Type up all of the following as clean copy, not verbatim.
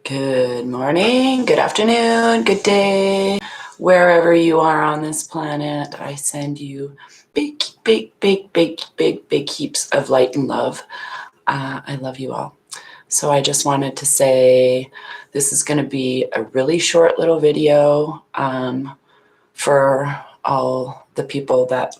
Good morning, good afternoon, good day. Wherever you are on this planet, I send you big, big, big, big, big, big heaps of light and love. I love you all. So I just wanted to say this is going to be a really short little video for all the people that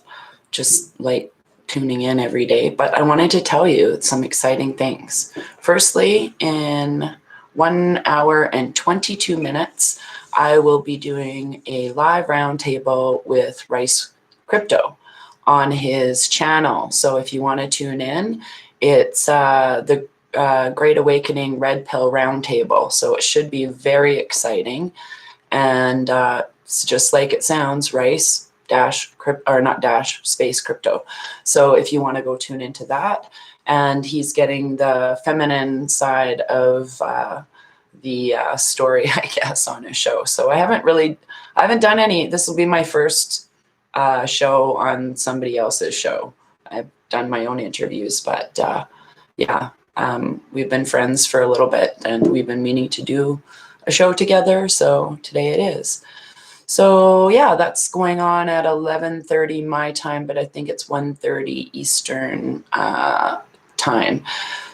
just like tuning in every day. But I wanted to tell you some exciting things. Firstly, in 1 hour and 22 minutes, I will be doing a live roundtable with Rice Crypto on his channel. So if you want to tune in, it's the Great Awakening Red Pill Roundtable. So it should be very exciting. And it's just like it sounds, Rice dash crypto, or not dash, space crypto. So if you want to go tune into that, and he's getting the feminine side of the story, I guess, on his show. So I haven't done any. This will be my first show on somebody else's show. I've done my own interviews, but yeah, we've been friends for a little bit, and we've been meaning to do a show together. So today it is. So yeah, that's going on at 11:30 my time, but I think it's 1:30 Eastern time.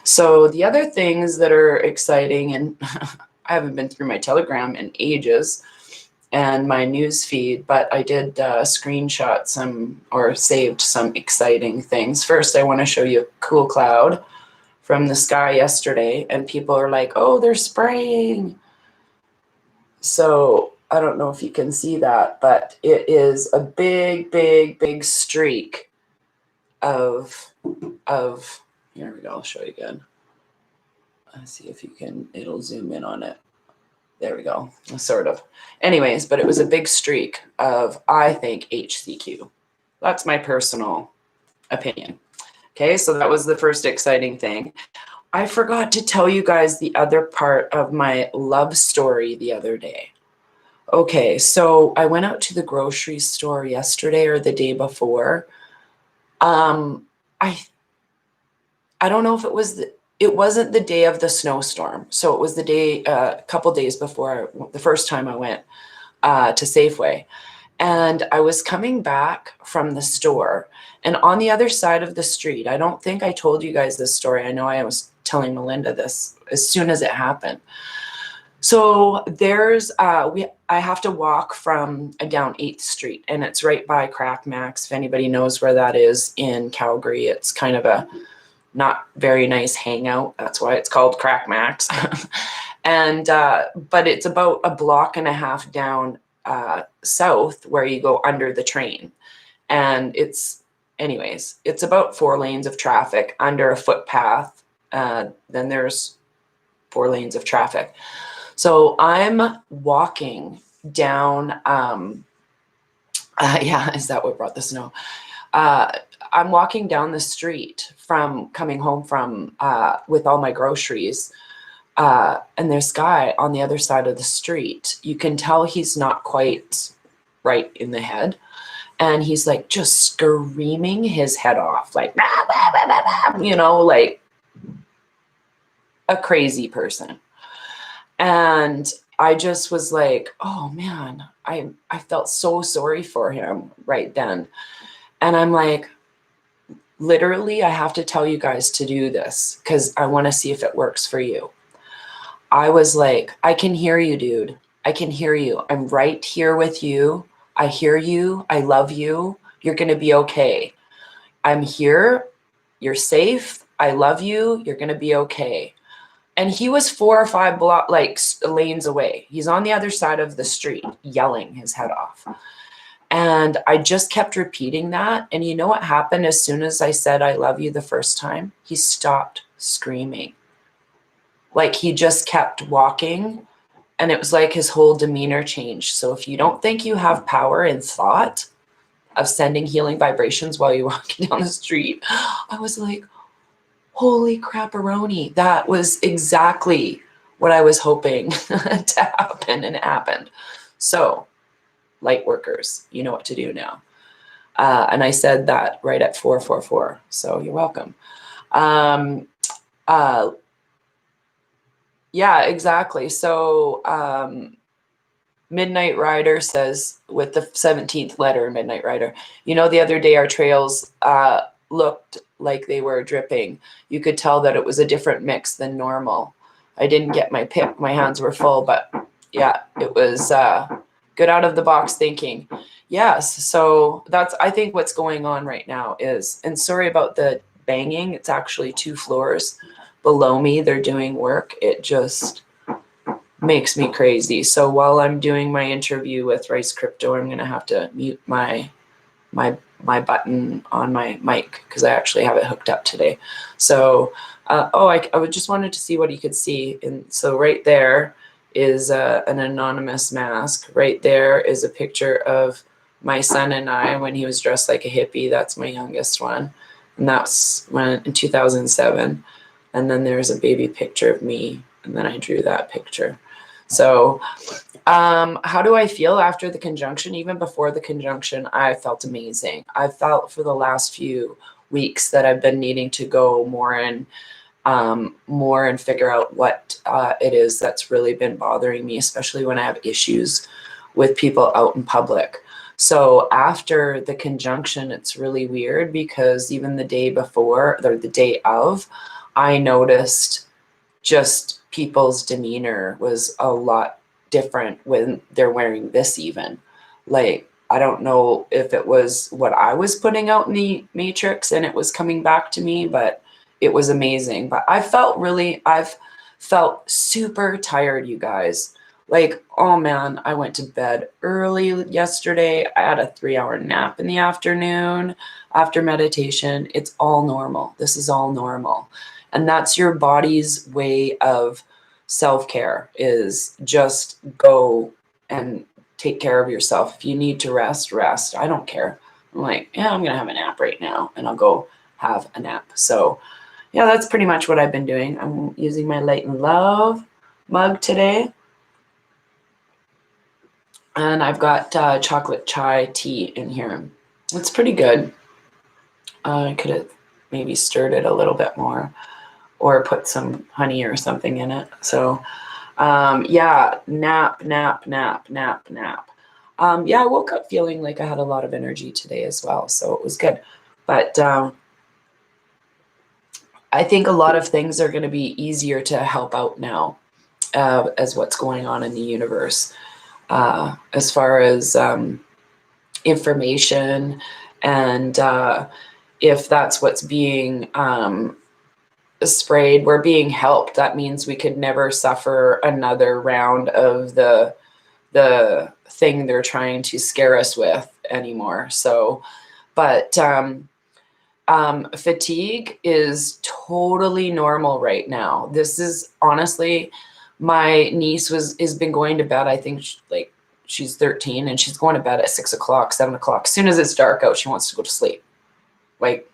So the other things that are exciting, and I haven't been through my Telegram in ages and my news feed, but I did screenshot some or saved some exciting things. First, I want to show you a cool cloud from the sky yesterday, and people are like, oh, they're spraying. So I don't know if you can see that, but it is a big, big, big streak of, here we go, I'll show you again. Let's see if you can, it'll zoom in on it. There we go, sort of. Anyways, but it was a big streak of, I think, HCQ. That's my personal opinion. Okay, so that was the first exciting thing. I forgot to tell you guys the other part of my love story the other day. Okay, so I went out to the grocery store yesterday or the day before. I don't know if it wasn't the day of the snowstorm. So it was the day, a couple days before, the first time I went to Safeway. And I was coming back from the store, and on the other side of the street, I don't think I told you guys this story. I know I was telling Melinda this as soon as it happened. So there's, I have to walk from down 8th Street, and it's right by Crack Max. If anybody knows where that is in Calgary, it's kind of a not very nice hangout. That's why it's called Crack Max. And, but it's about a block and a half down south where you go under the train. And anyways, it's about 4 lanes of traffic under a footpath. Then there's 4 lanes of traffic. So I'm walking down, yeah, is that what brought the snow? I'm walking down the street from coming home from, with all my groceries. And there's a guy on the other side of the street. You can tell he's not quite right in the head. And he's like just screaming his head off, like, bah, bah, bah, bah, bah, you know, like a crazy person. And I just was like, oh man, I felt so sorry for him right then. And I'm like, literally, I have to tell you guys to do this because I want to see if it works for you. I was like, I can hear you, dude. I can hear you. I'm right here with you. I hear you. I love you. You're going to be okay. I'm here. You're safe. I love you. You're going to be okay. And he was 4 or 5 lanes away. He's on the other side of the street, yelling his head off. And I just kept repeating that. And you know what happened as soon as I said, I love you the first time? He stopped screaming. Like he just kept walking. And it was like his whole demeanor changed. So if you don't think you have power in thought of sending healing vibrations while you're walking down the street, I was like, holy crap-a-roni. That was exactly what I was hoping to happen, and it happened. So, light workers, you know what to do now. And I said that right at 444. So you're welcome. Yeah, exactly. So Midnight Rider says, with the 17th letter, Midnight Rider, the other day our trails looked like they were dripping. You could tell that it was a different mix than normal. I didn't get my pick. My hands were full, but yeah, it was good out of the box thinking. Yes. So that's, I think, what's going on right now is, and sorry about the banging, it's actually 2 floors below me. They're doing work. It just makes me crazy. So while I'm doing my interview with Rice Crypto, I'm gonna have to mute my button on my mic because I actually have it hooked up today. So I would just wanted to see what you could see. And so right there is an anonymous mask. Right there is a picture of my son and I when he was dressed like a hippie. That's my youngest one, and that's when in 2007. And then there's a baby picture of me, and then I drew that picture. So how do I feel after the conjunction? Even before the conjunction, I felt amazing. I felt for the last few weeks that I've been needing to go more and figure out what it is that's really been bothering me, especially when I have issues with people out in public. So after the conjunction, it's really weird because even the day before or the day of, I noticed just people's demeanor was a lot different when they're wearing this. Even like, I don't know if it was what I was putting out in the matrix and it was coming back to me, but it was amazing. But I've felt super tired, you guys. Like, oh man, I went to bed early yesterday. I had a 3-hour nap in the afternoon after meditation. It's all normal. This is all normal. And that's your body's way of self-care, is just go and take care of yourself. If you need to rest, rest. I don't care. I'm like, yeah, I'm gonna have a nap right now, and I'll go have a nap. So yeah, that's pretty much what I've been doing. I'm using my Light and Love mug today, and I've got chocolate chai tea in here. It's pretty good. I could have maybe stirred it a little bit more or put some honey or something in it. So yeah, nap. Yeah, I woke up feeling like I had a lot of energy today as well, so it was good. But I think a lot of things are going to be easier to help out now as what's going on in the universe, as far as information, and if that's what's being sprayed, we're being helped. That means we could never suffer another round of the thing they're trying to scare us with anymore. So, but fatigue is totally normal right now. This is honestly, my niece is been going to bed. I think she's 13 and she's going to bed at 6 o'clock, 7 o'clock. As soon as it's dark out, she wants to go to sleep. Like,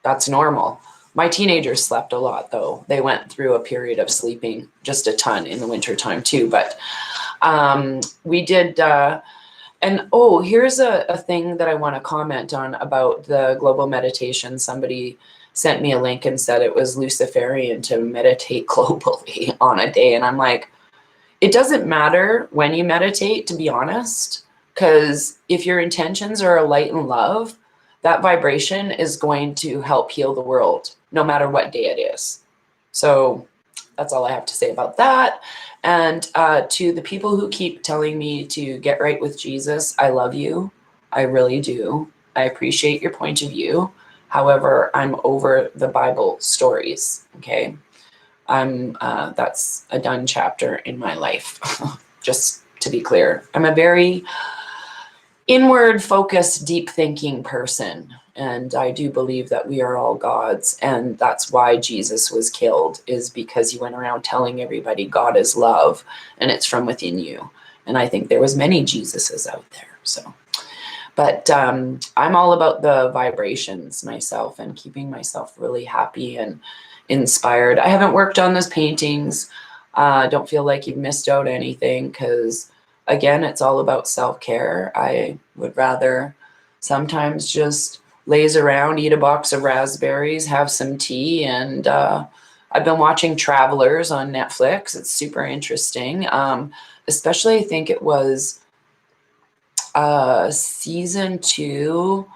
that's normal. My teenagers slept a lot, though. They went through a period of sleeping just a ton in the wintertime too. But we did, and oh, here's a thing that I want to comment on about the global meditation. Somebody sent me a link and said it was Luciferian to meditate globally on a day. And I'm like, it doesn't matter when you meditate, to be honest, because if your intentions are a light and love, that vibration is going to help heal the world, no matter what day it is. So that's all I have to say about that. And to the people who keep telling me to get right with Jesus, I love you. I really do. I appreciate your point of view. However, I'm over the Bible stories. Okay. That's a done chapter in my life. Just to be clear, I'm a very inward focused, deep thinking person. And I do believe that we are all gods. And that's why Jesus was killed, is because he went around telling everybody God is love and it's from within you. And I think there was many Jesuses out there. So, but I'm all about the vibrations myself and keeping myself really happy and inspired. I haven't worked on those paintings. Don't feel like you've missed out anything, because again, it's all about self-care. I would rather sometimes just laze around, eat a box of raspberries, have some tea, and I've been watching Travelers on Netflix. It's super interesting. Especially I think it was season 2,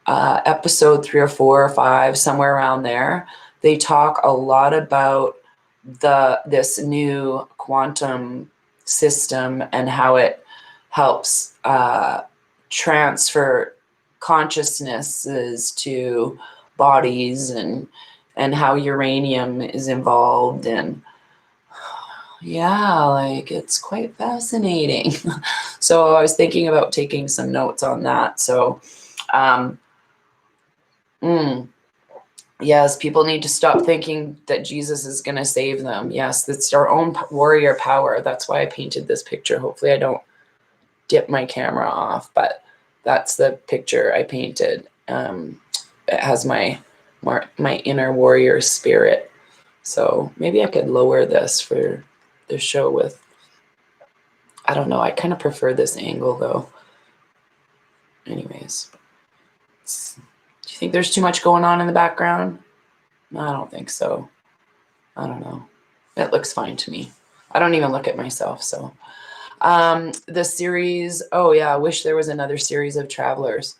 episode 3 or 4 or 5, somewhere around there. They talk a lot about this new quantum system and how it helps transfer consciousnesses to bodies, and how uranium is involved, and yeah, like it's quite fascinating. So I was thinking about taking some notes on that. So um, yes, people need to stop thinking that Jesus is going to save them. Yes, it's our own warrior power. That's why I painted this picture. Hopefully I don't dip my camera off, but that's the picture I painted. It has my inner warrior spirit. So maybe I could lower this for the show with, I don't know, I kind of prefer this angle though. Anyways, do you think there's too much going on in the background? No, I don't think so. I don't know. It looks fine to me. I don't even look at myself, so. The series, oh yeah, I wish there was another series of Travelers.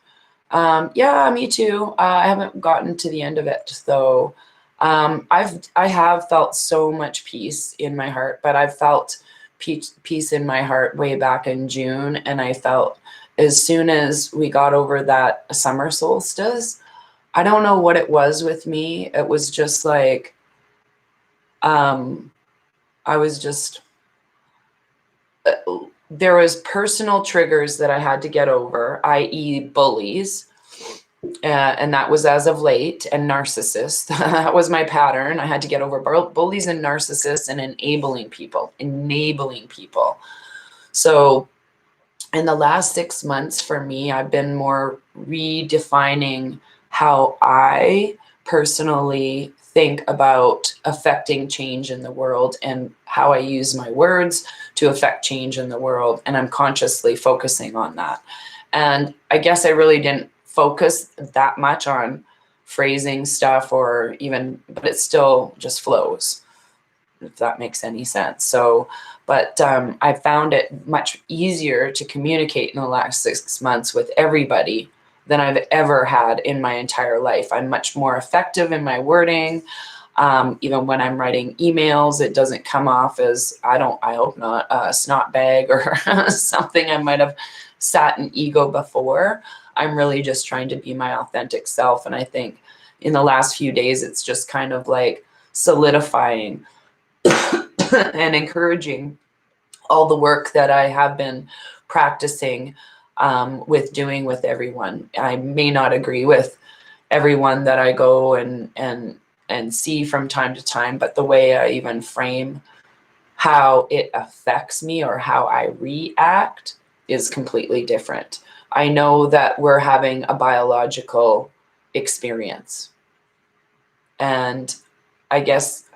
Yeah, me too. I haven't gotten to the end of it though. I have felt so much peace in my heart, but I've felt peace in my heart way back in June, and I felt as soon as we got over that summer solstice, I don't know what it was with me. It was just like, I was just, there was personal triggers that I had to get over, i.e. bullies. And that was as of late, and narcissists. That was my pattern. I had to get over bullies and narcissists and enabling people. So in the last 6 months for me, I've been more redefining how I personally think about affecting change in the world and how I use my words to affect change in the world. And I'm consciously focusing on that. And I guess I really didn't focus that much on phrasing stuff or even, but it still just flows, if that makes any sense. So, but I found it much easier to communicate in the last 6 months with everybody than I've ever had in my entire life. I'm much more effective in my wording. Even when I'm writing emails, it doesn't come off as, I hope not, a snot bag or something I might have sat in ego before. I'm really just trying to be my authentic self. And I think in the last few days, it's just kind of like solidifying and encouraging all the work that I have been practicing with doing with everyone. I may not agree with everyone that I go and see from time to time, but the way I even frame how it affects me or how I react is completely different. I know that we're having a biological experience. And I guess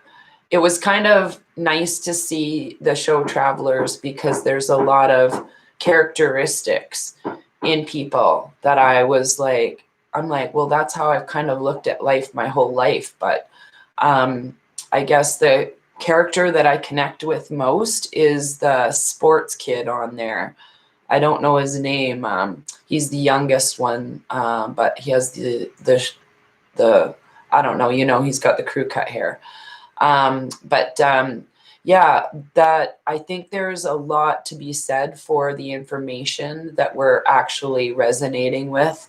it was kind of nice to see the show Travelers because there's a lot of characteristics in people that I was like, I'm like, well, that's how I've kind of looked at life my whole life. But I guess the character that I connect with most is the sports kid on there. I don't know his name. He's the youngest one, but he has the I don't know, he's got the crew cut hair. Yeah, that I think there's a lot to be said for the information that we're actually resonating with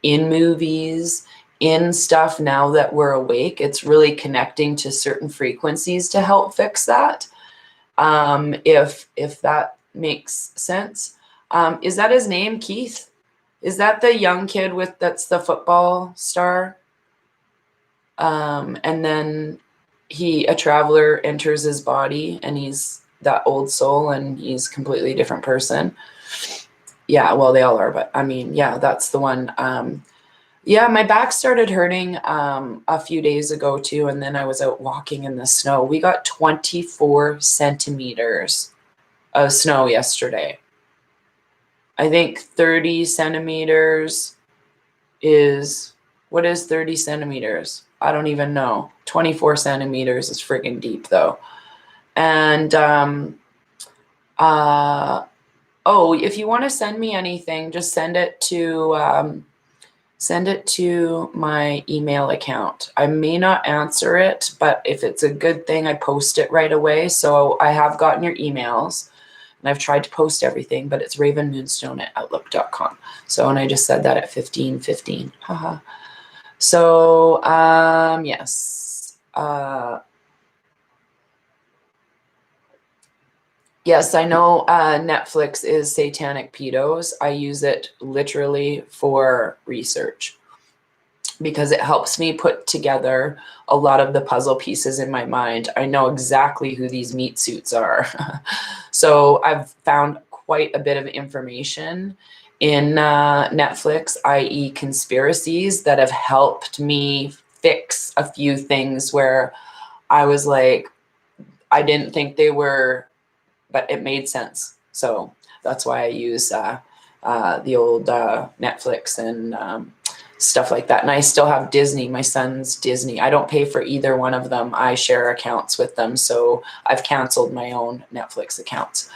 in movies, in stuff now that we're awake. It's really connecting to certain frequencies to help fix that. If that makes sense. Is that his name, Keith? Is that the young kid that's the football star? And then a traveler enters his body and he's that old soul and he's a completely different person. Yeah, well, they all are, but I mean, yeah, that's the one. Yeah, my back started hurting a few days ago too, and then I was out walking in the snow. We got 24 centimeters of snow yesterday. I think 30 centimeters is What is 30 centimeters? I don't even know. 24 centimeters is freaking deep though. And oh, if you want to send me anything, just send it to my email account. I may not answer it, but if it's a good thing, I post it right away. So I have gotten your emails and I've tried to post everything, but it's ravenmoonstone@outlook.com. So, and I just said that at 15:15. Haha. So, yes. Yes, I know Netflix is satanic pedos. I use it literally for research because it helps me put together a lot of the puzzle pieces in my mind. I know exactly who these meat suits are. So I've found quite a bit of information in Netflix, i.e. conspiracies, that have helped me fix a few things where I was like, I didn't think they were, but it made sense. So that's why I use the old Netflix and stuff like that. And I still have Disney. My son's Disney. I don't pay for either one of them. I share accounts with them. So I've canceled my own Netflix accounts.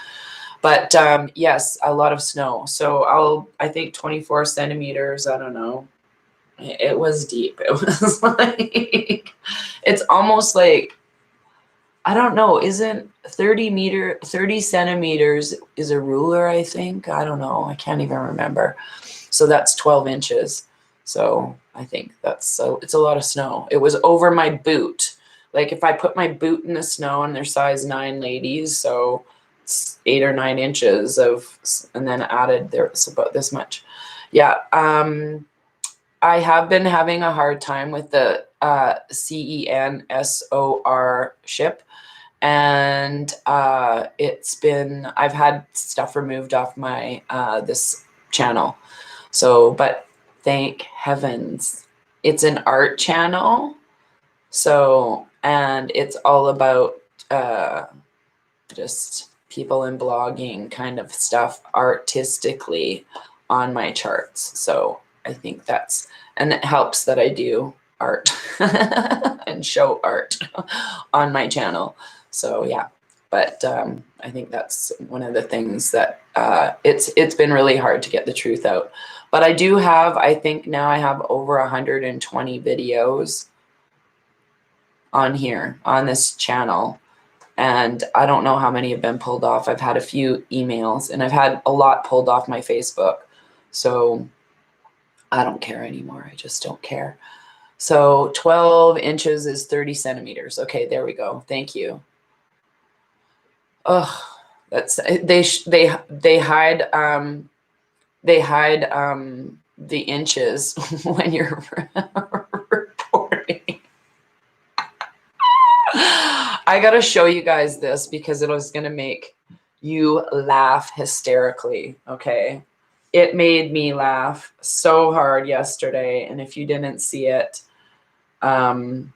But yes, a lot of snow. So I think 24 centimeters, I don't know. It was deep. It was like, it's almost like, I don't know, isn't 30 centimeters is a ruler, I think. I don't know. I can't even remember. So that's 12 inches. So I think it's a lot of snow. It was over my boot. Like if I put my boot in the snow, and they're size 9 ladies, so it's 8 or 9 inches and then added there's about this much. Yeah. I have been having a hard time with the CENSOR ship. And I've had stuff removed off my this channel. So, but thank heavens, it's an art channel. So, and it's all about just people and blogging kind of stuff artistically on my charts. So I think and it helps that I do art and show art on my channel. So yeah, but I think that's one of the things that it's been really hard to get the truth out. But I do have, I think now I have over 120 videos on here, on this channel. And I don't know how many have been pulled off. I've had a few emails and I've had a lot pulled off my Facebook. So I don't care anymore. I just don't care. So 12 inches is 30 centimeters. Okay, there we go. Thank you. Oh, that's they hide the inches when you're reporting. I gotta show you guys this because it was gonna make you laugh hysterically. Okay, it made me laugh so hard yesterday, and if you didn't see it, I'm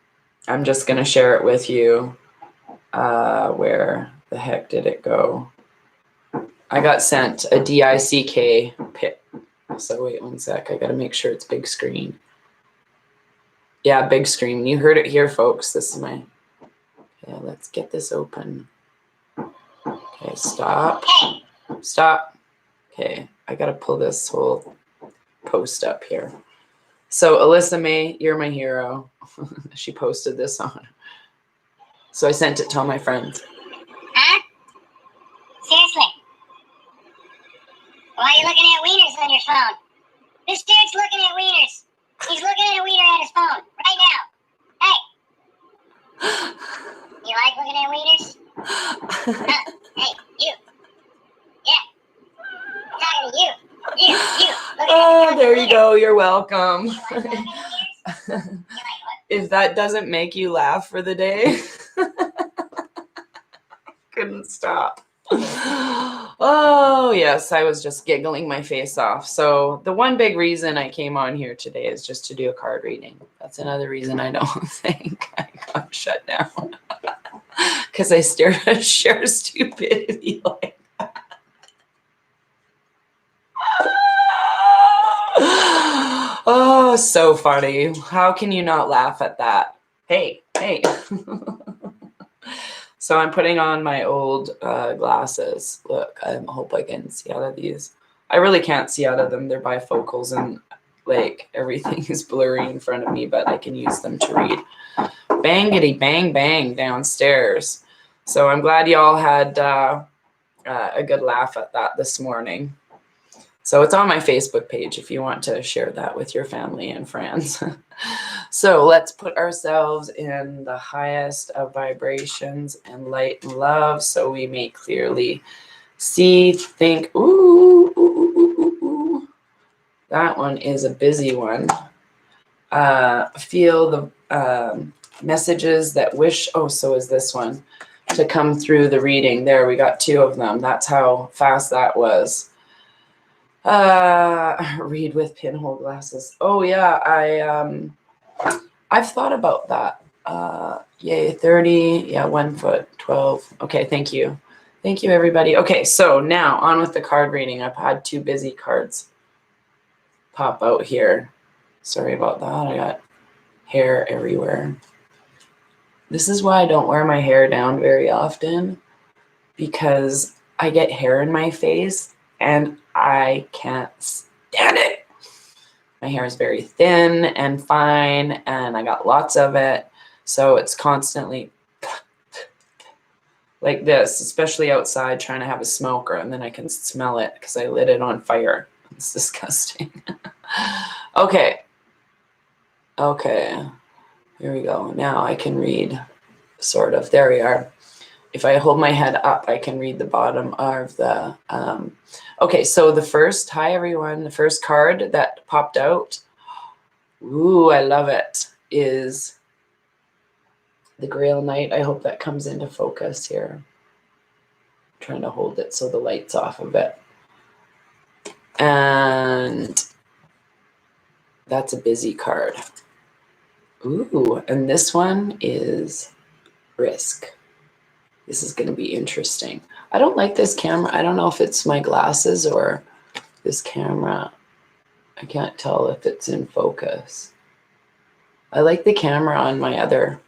just gonna share it with you. Where the heck did it go? I got sent a DICK pic. So wait one sec. I got to make sure it's big screen. Yeah, big screen. You heard it here, folks. This is my... Okay, let's get this open. Okay, stop. Stop. Okay, I got to pull this whole post up here. So Alyssa May, you're my hero. She posted this on. So I sent it to all my friends. Huh? Seriously? Why are you looking at wieners on your phone? This dude's looking at wieners. He's looking at a wiener at his phone right now. Hey. You like looking at wieners? Hey, you. Yeah. I'm talking to you. You. Oh, there you go. You're welcome. You If that doesn't make you laugh for the day, couldn't stop. Oh, yes, I was just giggling my face off. So the one big reason I came on here today is just to do a card reading. That's another reason I don't think I got shut down. Because I share stupidity like that. Oh, so funny. How can you not laugh at that? Hey, hey. So I'm putting on my old glasses. Look, I hope I can see out of these. I really can't see out of them. They're bifocals and like everything is blurry in front of me, but I can use them to read. Bangity bang bang downstairs. So I'm glad y'all had a good laugh at that this morning. So it's on my Facebook page if you want to share that with your family and friends. So let's put ourselves in the highest of vibrations and light and love so we may clearly see, think. Ooh, ooh, ooh, ooh, ooh. That one is a busy one. Feel the messages that wish, oh, so is this one, to come through the reading. There, we got 2 of them. That's how fast that was. Read with pinhole glasses. Oh yeah, I've thought about that. Yay, 30, yeah, 1 foot, 12. Okay, thank you. Thank you, everybody. Okay, so now on with the card reading. I've had 2 busy cards pop out here. Sorry about that. I got hair everywhere. This is why I don't wear my hair down very often, because I get hair in my face and I can't stand it. My hair is very thin and fine, and I got lots of it. So it's constantly like this, especially outside trying to have a smoker, and then I can smell it because I lit it on fire. It's disgusting. Okay. Okay. Here we go. Now I can read, sort of. There we are. If I hold my head up, I can read the bottom of the, okay, so the first, hi everyone, the first card that popped out, ooh, I love it, is the Grail Knight. I hope that comes into focus here. I'm trying to hold it so the light's off of it. And that's a busy card. Ooh, and this one is Risk. This is going to be interesting. I don't like this camera. I don't know if it's my glasses or this camera. I can't tell if it's in focus. I like the camera on my other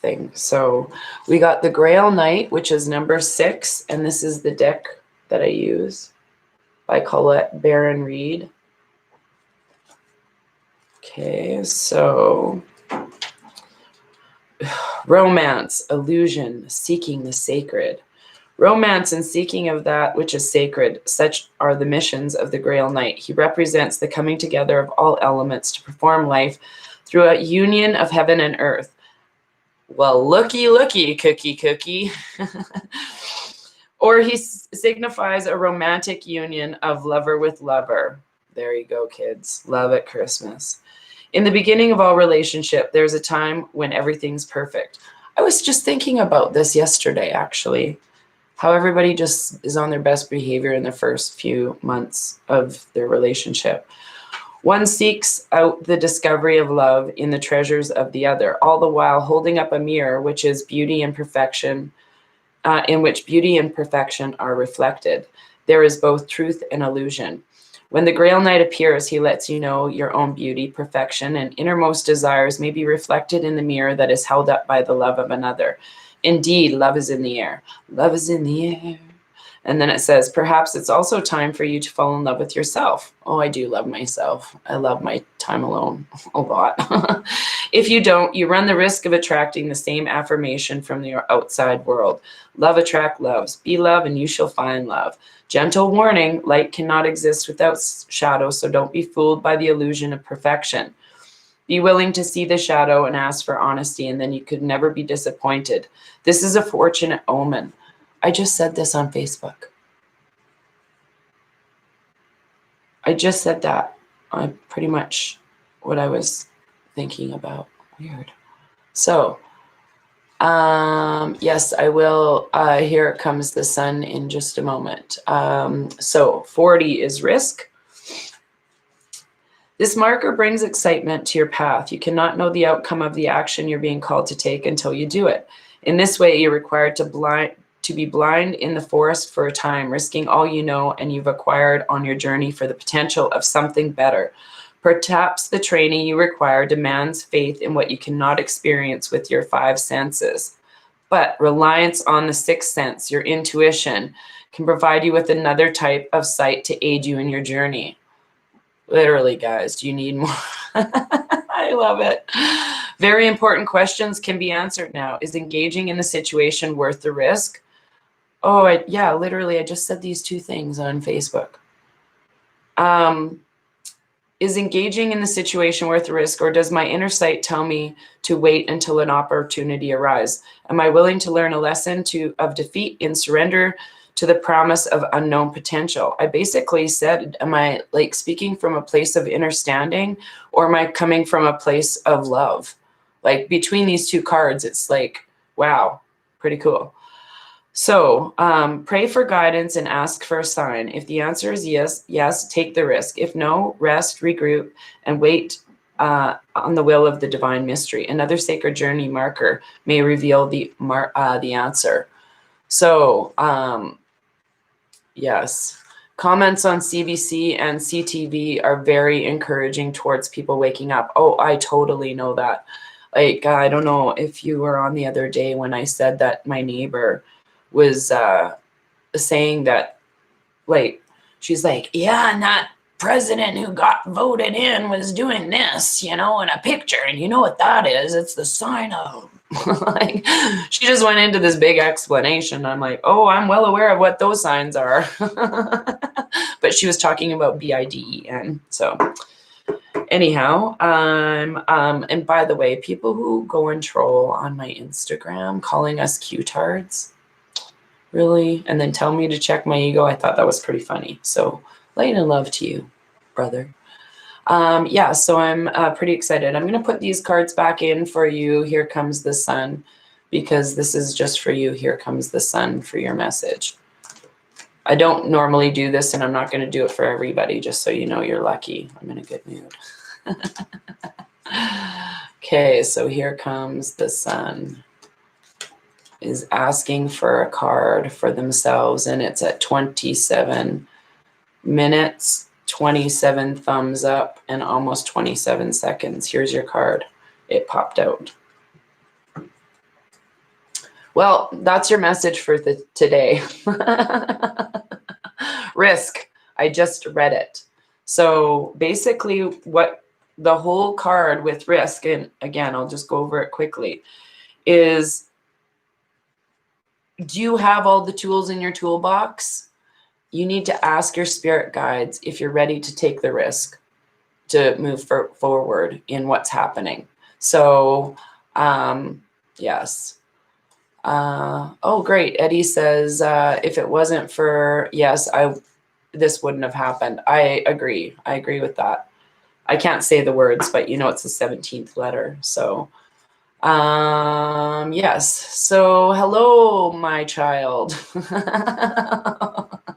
thing. So we got the Grail Knight, which is number 6, and this is the deck that I use by Colette Baron Reed. Okay, so romance, illusion, seeking the sacred. Romance and seeking of that which is sacred, such are the missions of the Grail Knight. He represents the coming together of all elements to perform life through a union of heaven and earth. Well, looky, looky, cookie, cookie. Or he signifies a romantic union of lover with lover. There you go, kids. Love at Christmas. In the beginning of all relationship, there's a time when everything's perfect. I was just thinking about this yesterday, actually. How everybody just is on their best behavior in the first few months of their relationship. One seeks out the discovery of love in the treasures of the other, all the while holding up a mirror, which is beauty and perfection, in which beauty and perfection are reflected. There is both truth and illusion. When the Grail Knight appears, he lets you know your own beauty, perfection, and innermost desires may be reflected in the mirror that is held up by the love of another. Indeed, love is in the air. Love is in the air. And then it says, perhaps it's also time for you to fall in love with yourself. Oh, I do love myself. I love my time alone a lot. If you don't, you run the risk of attracting the same affirmation from the outside world. Love attract loves. Be love and you shall find love. Gentle warning, light cannot exist without shadow, so don't be fooled by the illusion of perfection. Be willing to see the shadow and ask for honesty, and then you could never be disappointed. This is a fortunate omen. I just said this on Facebook. I just said that. Pretty much what I was thinking about. Weird. So, yes, I will. Here comes the sun in just a moment. So 40 is risk. This marker brings excitement to your path. You cannot know the outcome of the action you're being called to take until you do it. In this way, you're required to to be blind in the forest for a time, risking all you know and you've acquired on your journey for the potential of something better. Perhaps the training you require demands faith in what you cannot experience with your five senses. But reliance on the sixth sense, your intuition, can provide you with another type of sight to aid you in your journey. Literally, guys, do you need more? I love it. Very important questions can be answered now. Is engaging in the situation worth the risk? Oh, yeah, literally, I just said these two things on Facebook. Is engaging in the situation worth the risk, or does my inner sight tell me to wait until an opportunity arises? Am I willing to learn a lesson of defeat and surrender to the promise of unknown potential? I basically said, am I like speaking from a place of understanding, or am I coming from a place of love? Like between these two cards, it's like, wow, pretty cool. So pray for guidance and ask for a sign. If the answer is yes, take the risk. If no, rest, regroup, and wait on the will of the divine mystery. Another sacred journey marker may reveal the answer. So yes, comments on CBC and CTV are very encouraging towards people waking up. Oh, I totally know that. Like, I don't know if you were on the other day when I said that my neighbor was saying that, like, she's like, yeah, and that president who got voted in was doing this, in a picture. And you know what that is? It's the sign of, like, she just went into this big explanation. I'm like, oh, I'm well aware of what those signs are. But she was talking about BIDEN. So anyhow, and by the way, people who go and troll on my Instagram calling us Q-tards, really, and then tell me to check my ego, I thought that was pretty funny. So light and love to you, brother. Yeah, so I'm pretty excited. I'm going to put these cards back in for you. Here comes the sun, because this is just for you. Here comes the sun for your message. I don't normally do this, and I'm not going to do it for everybody, just so you know you're lucky. I'm in a good mood. Okay, so here comes the sun. Is asking for a card for themselves, and it's at 27 minutes, 27 thumbs up, and almost 27 seconds. Here's your card. It popped out. Well, that's your message for today. Risk. I just read it. So basically what the whole card with risk, and again, I'll just go over it quickly, is, do you have all the tools in your toolbox? You need to ask your spirit guides if you're ready to take the risk to move forward in what's happening. So, yes. Oh, great. Eddie says, if it wasn't for, yes, this wouldn't have happened. I agree. I agree with that. I can't say the words, but it's the 17th letter. So, yes. So hello, my child.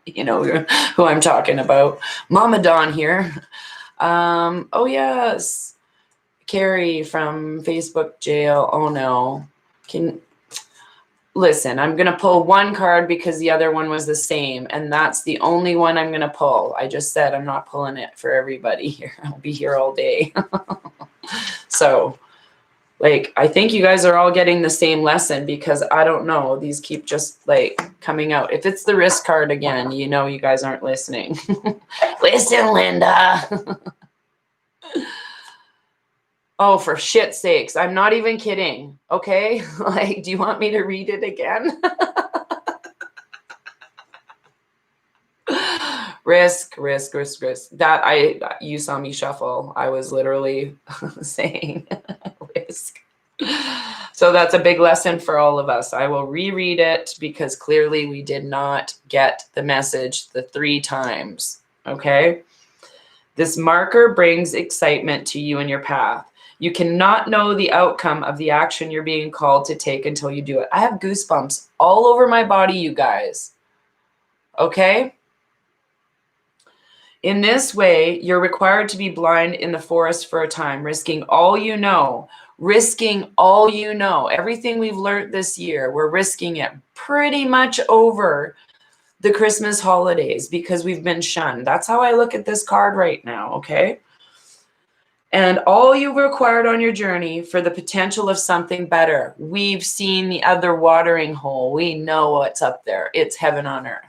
You know who I'm talking about. Mama Dawn here. Oh yes. Carrie from Facebook jail. Oh no. Listen, I'm going to pull one card because the other one was the same, and that's the only one I'm going to pull. I just said I'm not pulling it for everybody here. I'll be here all day. So, like, I think you guys are all getting the same lesson, because I don't know. These keep just, like, coming out. If it's the risk card again, you guys aren't listening. Listen, Linda. Oh, for shit's sakes. I'm not even kidding. Okay? Like, do you want me to read it again? Risk. That you saw me shuffle. I was literally saying risk. So that's a big lesson for all of us. I will reread it, because clearly we did not get the message the 3 times. Okay? This marker brings excitement to you in your path. You cannot know the outcome of the action you're being called to take until you do it. I have goosebumps all over my body, you guys. Okay? In this way, you're required to be blind in the forest for a time, risking all you know, risking all you know, everything we've learned this year, we're risking it pretty much over the Christmas holidays because we've been shunned. That's how I look at this card right now, okay? And all you required on your journey for the potential of something better. We've seen the other watering hole. We know what's up there. It's heaven on earth.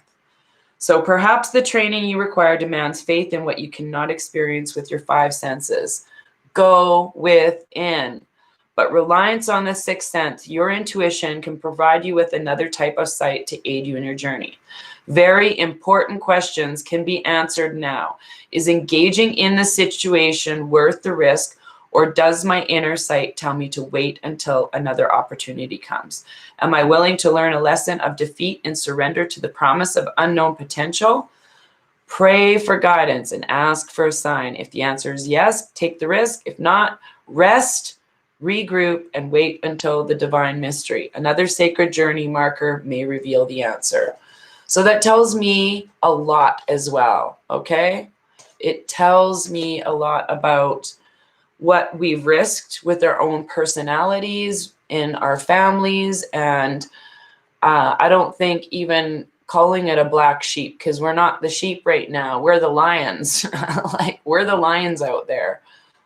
So perhaps the training you require demands faith in what you cannot experience with your five senses. Go within. But reliance on the sixth sense, your intuition, can provide you with another type of sight to aid you in your journey. Very important questions can be answered now. Is engaging in the situation worth the risk, or does my inner sight tell me to wait until another opportunity comes? Am I willing to learn a lesson of defeat and surrender to the promise of unknown potential? Pray for guidance and ask for a sign. If the answer is yes, take the risk. If not, rest, regroup, and wait until the divine mystery, another sacred journey marker, may reveal the answer. So that tells me a lot as well, okay? It tells me a lot about what we've risked with our own personalities in our families. And I don't think even calling it a black sheep, because we're not the sheep right now. We're the lions. Like, we're the lions out there,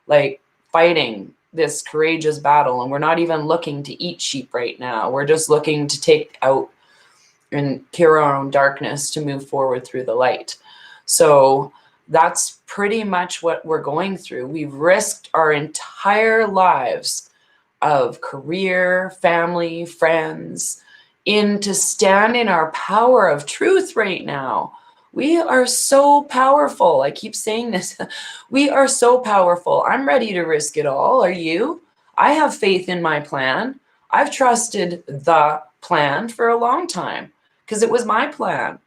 like, fighting this courageous battle. And we're not even looking to eat sheep right now. We're just looking to take out and cure our own darkness to move forward through the light. So that's pretty much what we're going through. We've risked our entire lives of career, family, friends, to stand in our power of truth right now. We are so powerful. I keep saying this. We are so powerful. I'm ready to risk it all. Are you? I have faith in my plan. I've trusted the plan for a long time because it was my plan.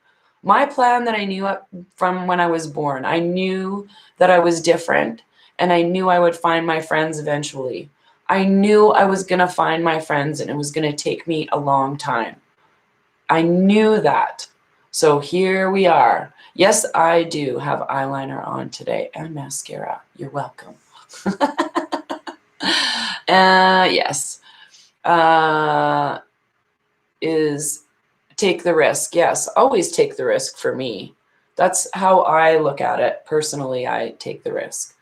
My plan that I knew from when I was born. I knew that I was different, and I knew I would find my friends eventually. I knew I was going to find my friends, and it was going to take me a long time. I knew that. So here we are. Yes, I do have eyeliner on today and mascara. You're welcome. Yes. Is take the risk. Yes, always take the risk for me. That's how I look at it. Personally, I take the risk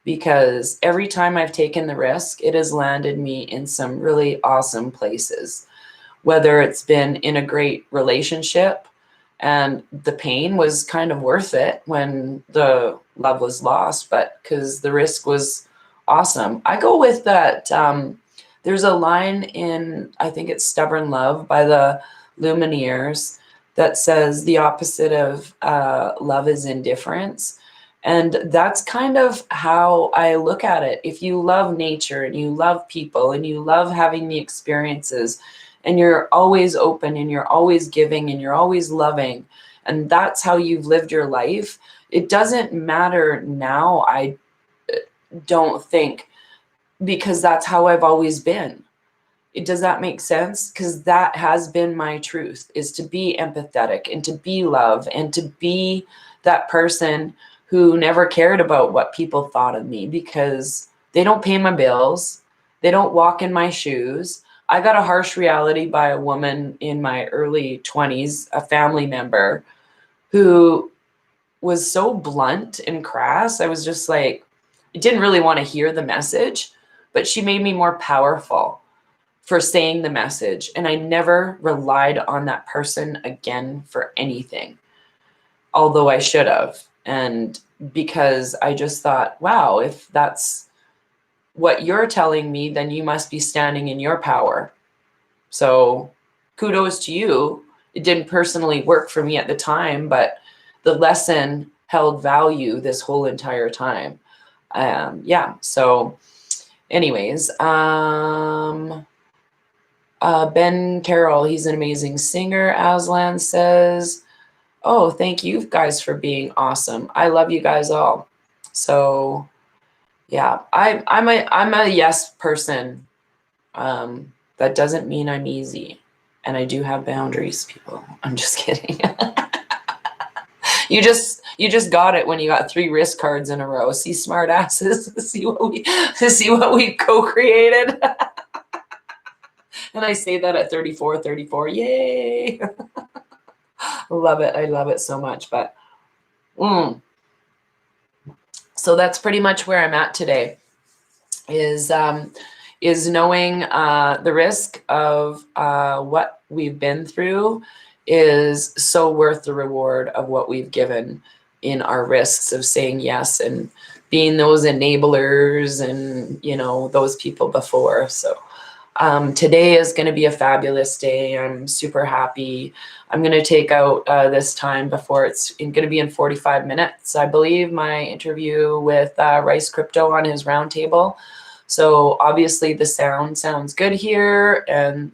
because every time I've taken the risk, it has landed me in some really awesome places, whether it's been in a great relationship and the pain was kind of worth it when the love was lost, but because the risk was awesome. I go with that. There's a line in, I think it's Stubborn Love by the Lumineers, that says the opposite of love is indifference. And that's kind of how I look at it. If you love nature and you love people and you love having the experiences and you're always open and you're always giving and you're always loving, and that's how you've lived your life, it doesn't matter now, I don't think, because that's how I've always been. Does that make sense? Because that has been my truth, is to be empathetic and to be love and to be that person who never cared about what people thought of me, because they don't pay my bills. They don't walk in my shoes. I got a harsh reality by a woman in my early 20s, a family member, who was so blunt and crass. I was just like, I didn't really want to hear the message, but she made me more powerful for saying the message. And I never relied on that person again for anything, although I should have. And because I just thought, wow, if that's what you're telling me, then you must be standing in your power. So kudos to you. It didn't personally work for me at the time, but the lesson held value this whole entire time. Yeah. So anyways, Ben Carroll, he's an amazing singer, Aslan says. Oh, thank you guys for being awesome. I love you guys all. So yeah, I'm a yes person. That doesn't mean I'm easy. And I do have boundaries, people. I'm just kidding. You just got it when you got 3 risk cards in a row. See, smart asses. see what we co-created. And I say that at 34. Yay! Love it. I love it so much. But so that's pretty much where I'm at today. Is knowing the risk of what we've been through is so worth the reward of what we've given in our risks of saying yes and being those enablers and, you know, those people before. So today is going to be a fabulous day. I'm super happy. I'm going to take out this time before it's going to be in 45 minutes, I believe, my interview with Rice Crypto on his roundtable. So obviously the sound sounds good here, and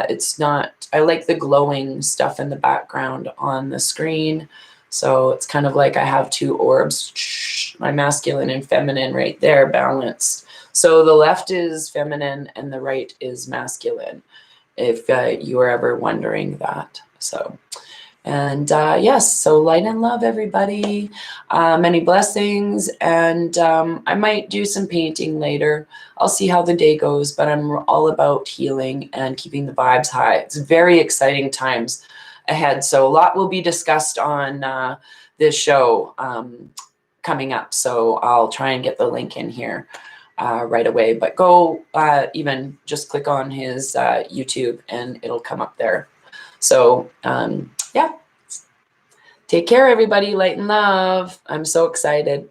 it's not, I like the glowing stuff in the background on the screen. So it's kind of like I have 2 orbs, my masculine and feminine right there balanced. So the left is feminine and the right is masculine, if you were ever wondering that. So, and yes, so light and love, everybody. Many blessings. And I might do some painting later. I'll see how the day goes, but I'm all about healing and keeping the vibes high. It's very exciting times ahead. So a lot will be discussed on this show coming up. So I'll try and get the link in here right away, but go even just click on his YouTube and it'll come up there. So yeah, take care, everybody. Light and love. I'm so excited.